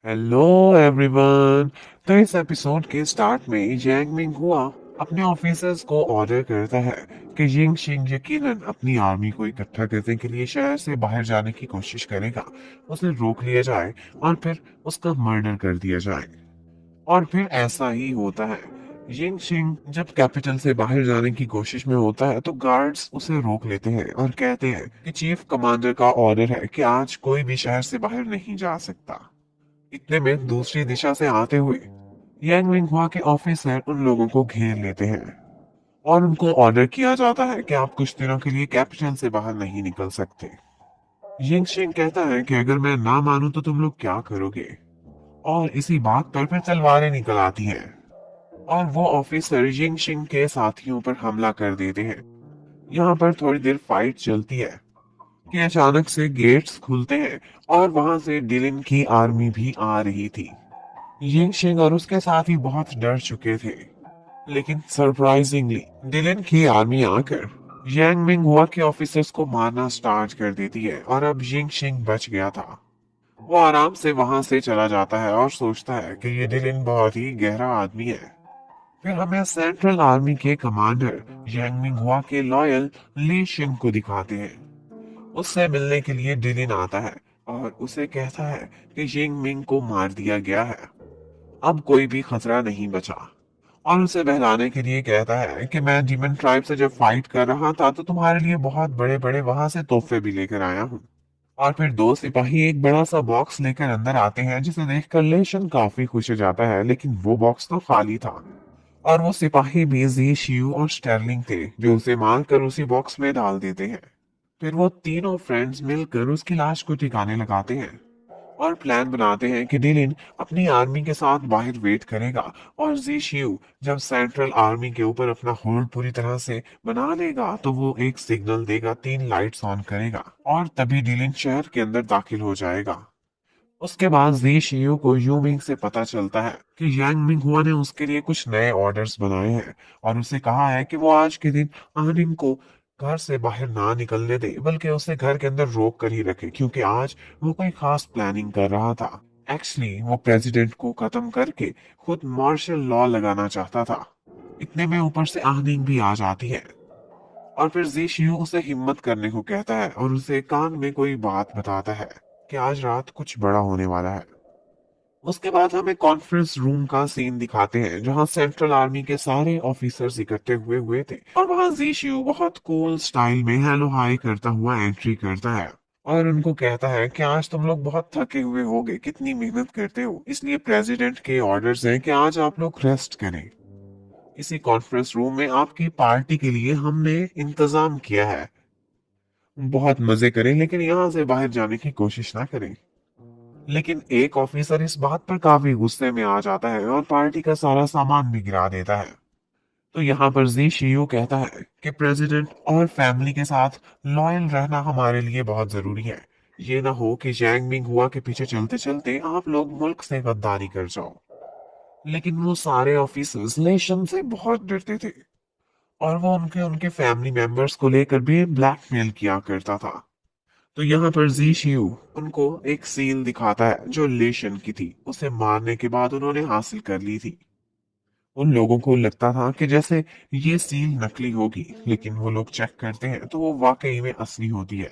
Hello everyone. तो इस episode के स्टार्ट में यांग मिंग हुआ अपने ऑफिसर्स को ऑर्डर करता है कि जिंग शिंग यकीनन अपनी आर्मी को इकट्ठा करने के लिए शहर से बाहर जाने की कोशिश करेगा। उसे रोक लिया जाए और फिर उसका मर्डर कर दिया जाए। और फिर ऐसा ही होता है। जिंग शिंग जब कैपिटल से बाहर जाने की कोशिश में होता है तो गार्ड्स उसे रोक लेते हैं और कहते हैं कि चीफ कमांडर का ऑर्डर है कि आज कोई भी शहर से बाहर नहीं जा सकता। इतने में दूसरी दिशा से आते हुए यांग विंगहुआ के ऑफिसर उन लोगों को घेर लेते हैं और उनको ऑर्डर किया जाता है कि आप कुछ दिनों के लिए कैपिटल से बाहर नहीं निकल सकते। यिंग शिंग कहता है कि अगर मैं ना मानूं तो तुम लोग क्या करोगे, और इसी बात पर फिर तलवारें निकल आती हैं और वो ऑफिसर यिंग शिंग के साथियों पर हमला कर देते हैं। यहाँ पर थोड़ी देर फाइट चलती है कि अचानक से गेट्स खुलते हैं और वहां से डिलिन की आर्मी भी आ रही थी। यिंग शिंग और उसके साथी बहुत डर चुके थे, लेकिन सरप्राइजिंगली डिलिन की आर्मी आकर यांग मिंग हुआ के ऑफिसर्स को मारना स्टार्ट कर देती है और अब यिंग शिंग बच गया था। वो आराम से वहां से चला जाता है और सोचता है कि ये डिलिन बहुत ही गहरा आदमी है। फिर हमें सेंट्रल आर्मी के कमांडर यांग मिंग हुआ के लॉयल ली शिंग को दिखाते हैं। उससे मिलने के लिए डिलिन आता है और उसे कहता है कि यिंग मिंग को मार दिया गया है, अब कोई भी खतरा नहीं बचा। और उसे बहलाने के लिए कहता है कि मैं डीमन ट्राइब से जब फाइट कर रहा था तो तुम्हारे लिए बहुत बड़े बड़े वहां से तोहफे भी लेकर आया हूँ। और फिर दो सिपाही एक बड़ा सा बॉक्स लेकर अंदर आते हैं जिसे देखकर लेशन काफी खुश हो जाता है, लेकिन वो बॉक्स तो खाली था। और वो सिपाही भी जी शियू और स्टर्लिंग थे जो उसे मारकर उसी बॉक्स में डाल देते हैं। फिर वो तीनों फ्रेंड्स मिलकर उसकी लाश को ठिकाने लगाते हैं और प्लान बनाते हैं कि डिलिन अपनी आर्मी के साथ बाहर वेट करेगा और जी शियू जब सेंट्रल आर्मी के ऊपर अपना होल्ड पूरी तरह से बना लेगा तो वो एक सिग्नल देगा, तीन लाइट्स ऑन करेगा और तभी डिलिन शहर के अंदर दाखिल हो जाएगा। उसके बाद जी शियू को यू मिंग से पता चलता है कि यांग मिंग हुआ ने उसके लिए कुछ नए ऑर्डर्स बनाए हैं और उसे कहा है कि वो आज के दिन आनिंग को घर से बाहर ना निकलने दे, बल्कि उसे घर के अंदर रोक कर ही रखे, क्योंकि आज वो कोई खास प्लानिंग कर रहा था। एक्चुअली वो प्रेसिडेंट को खत्म करके खुद मार्शल लॉ लगाना चाहता था। इतने में ऊपर से आनिंग भी आ जाती है और फिर जी शियू उसे हिम्मत करने को कहता है और उसे कान में कोई बात बताता है कि आज रात कुछ बड़ा होने वाला है। उसके बाद हमें कॉन्फ्रेंस रूम का सीन दिखाते हैं जहां सेंट्रल आर्मी के सारे ऑफिसर्स इकट्ठे हुए हुए थे और वहां जीशू बहुत कूल स्टाइल में हेलो हाय करता हुआ एंट्री करता है और उनको कहता है कि आज तुम लोग बहुत थके हुए होगे, कितनी मेहनत करते हो, इसलिए प्रेसिडेंट के ऑर्डर्स हैं कि आज आप लोग रेस्ट करें। इसी कॉन्फ्रेंस रूम में आपकी पार्टी के लिए हमने इंतजाम किया है, बहुत मजे करें लेकिन यहाँ से बाहर जाने की कोशिश ना करें। लेकिन एक ऑफिसर इस बात पर काफी गुस्से में आ जाता है और पार्टी का सारा सामान भी गिरा देता है। तो यहाँ पर जी शियू कहता है कि प्रेसिडेंट और फैमिली के साथ लॉयल रहना हमारे लिए बहुत जरूरी है। ये ना हो कि जैंग मिंग हुआ के पीछे चलते चलते आप लोग मुल्क से गद्दारी कर जाओ। लेकिन वो सारे ऑफिसर्स नेशन से बहुत डरते थे और वो उनके उनके फैमिली मेंबर्स को लेकर भी ब्लैकमेल किया करता था। तो यहाँ पर जी शियू उनको एक सील दिखाता है जो लेशन की थी, उसे मारने के बाद उन्होंने हासिल कर ली थी। उन लोगों को लगता था कि जैसे ये सील नकली होगी, लेकिन वो लोग चेक करते हैं तो वो वाकई में असली होती है।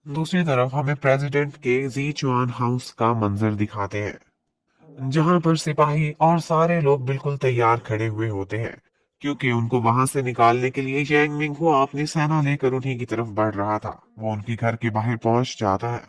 दूसरी तरफ हमें प्रेसिडेंट के जी चुआन हाउस का मंजर दिखाते हैं जहां पर सिपाही और सारे लोग बिल्कुल तैयार खड़े हुए होते हैं, क्योंकि उनको वहां से निकालने के लिए यांग मिंग हुआ अपनी सेना लेकर उन्हीं की तरफ बढ़ रहा था। वो उनके घर के बाहर पहुंच जाता है।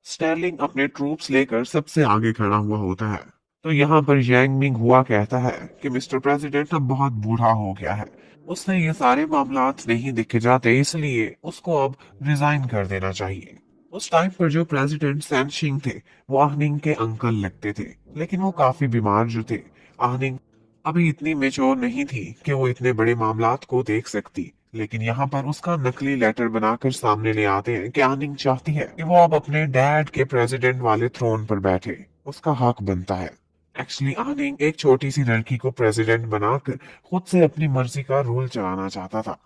स्टर्लिंग अपने ट्रूप्स लेकर सबसे आगे खड़ा हुआ होता है। तो यहाँ पर यांग मिंग हुआ कहता है कि मिस्टर प्रेसिडेंट अब बहुत बूढ़ा हो गया है, उससे ये सारे मामलात नहीं देखे जाते, इसलिए उसको अब रिजाइन कर देना चाहिए। उस टाइम पर जो प्रेसिडेंट सैनशिंग थे वो आहनिंग के अंकल लगते थे, लेकिन वो काफी बीमार जो थे। आहनिंग अभी इतनी मेच्योर नहीं थी कि वो इतने बड़े मामलात को देख सकती, लेकिन यहाँ पर उसका नकली लेटर बनाकर सामने ले आते हैं कि आनिंग चाहती है कि वो अब अपने डैड के प्रेसिडेंट वाले थ्रोन पर बैठे, उसका हक बनता है। एक्चुअली आनिंग एक छोटी सी लड़की को प्रेसिडेंट बनाकर खुद से अपनी मर्जी का रूल चलाना चाहता था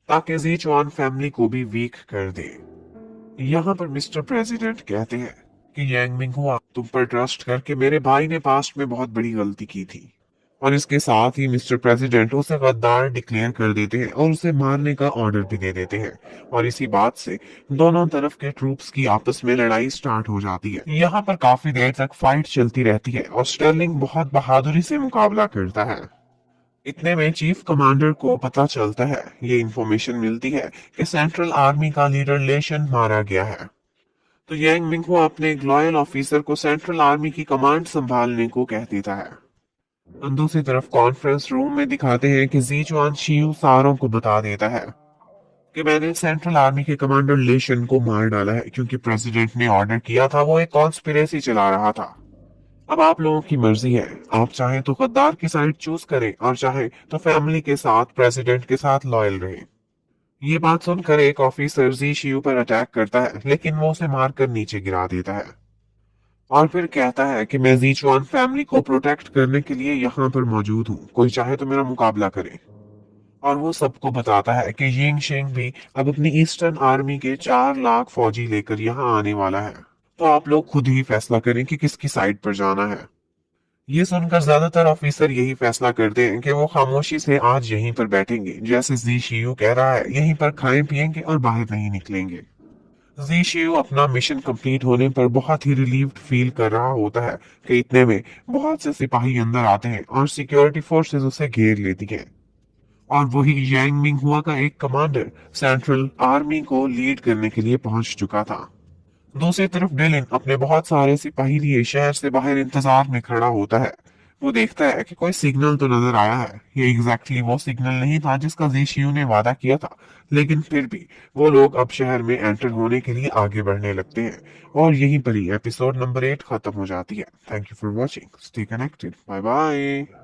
ताकि जीचुआन फैमिली को भी वीक कर दे। यहाँ पर मिस्टर प्रेसिडेंट कहते हैं कि यांग मिंग हुआ तुम पर ट्रस्ट करके मेरे भाई ने पास्ट में बहुत बड़ी गलती की थी। और इसके साथ ही मिस्टर प्रेसिडेंट उसे गद्दार डिक्लेयर कर देते हैं और उसे मारने का ऑर्डर भी दे देते हैं। और इसी बात से दोनों तरफ के ट्रूप्स की आपस में लड़ाई स्टार्ट हो जाती है। यहाँ पर काफी देर तक फाइट चलती रहती है और स्टर्लिंग बहुत बहादुरी से मुकाबला करता है। इतने में चीफ कमांडर को पता चलता है, ये इंफॉर्मेशन मिलती है कि सेंट्रल आर्मी का लीडर लेशन मारा गया है। तो यांग मिंग अपने एक लॉयल ऑफिसर को सेंट्रल आर्मी की कमांड संभालने को कह देता है। दूसरी तरफ कॉन्फ्रेंस रूम में दिखाते हैं कि ज़ीचुआन शियू सारों को बता देता है कि मैंने सेंट्रल आर्मी के कमांडर लेशन को मार डाला है, क्योंकि प्रेसिडेंट ने ऑर्डर किया था, वो एक कॉन्स्पिरेसी चला रहा था। अब आप लोगों की मर्जी है, आप चाहे तो गद्दार की साइड चूज करें और चाहे तो फैमिली के साथ प्रेसिडेंट के साथ लॉयल रहे। ये बात सुनकर एक ऑफिसर जी शियू पर अटैक करता है, लेकिन वो उसे मारकर नीचे गिरा देता है और फिर कहता है कि मैं जीचुआन फैमिली को प्रोटेक्ट करने के लिए यहाँ पर मौजूद हूँ, कोई चाहे तो मेरा मुकाबला करे। और वो सबको बताता है कि यिंग शेंग भी अब अपनी ईस्टर्न आर्मी के 4 लाख फौजी लेकर यहाँ आने वाला है। तो आप लोग खुद ही फैसला करें कि किसकी साइड पर जाना है। ये सुनकर ज्यादातर ऑफिसर यही फैसला करते हैं कि वो खामोशी से आज यहीं पर बैठेंगे, जैसे जी शियू कह रहा है, यहीं पर खाएं पिएंगे और बाहर नहीं निकलेंगे। जी शियू अपना मिशन कंप्लीट होने पर बहुत ही रिलीव्ड फील कर रहा होता है कि इतने में बहुत से सिपाही अंदर आते हैं और सिक्योरिटी फोर्सेस उसे घेर लेती हैं। और वही यांग मिंग हुआ का एक कमांडर सेंट्रल आर्मी को लीड करने के लिए पहुंच चुका था। दूसरी तरफ डिलिन अपने बहुत सारे सिपाही लिए शहर से बाहर इंतजार में खड़ा होता है। वो देखता है कि कोई सिग्नल तो नजर आया है। ये एग्जैक्टली वो सिग्नल नहीं था जिसका ज़ीशियू ने वादा किया था, लेकिन फिर भी वो लोग अब शहर में एंटर होने के लिए आगे बढ़ने लगते हैं। और यहीं पर ही एपिसोड नंबर 8 खत्म हो जाती है। Thank you for watching, stay connected, bye bye.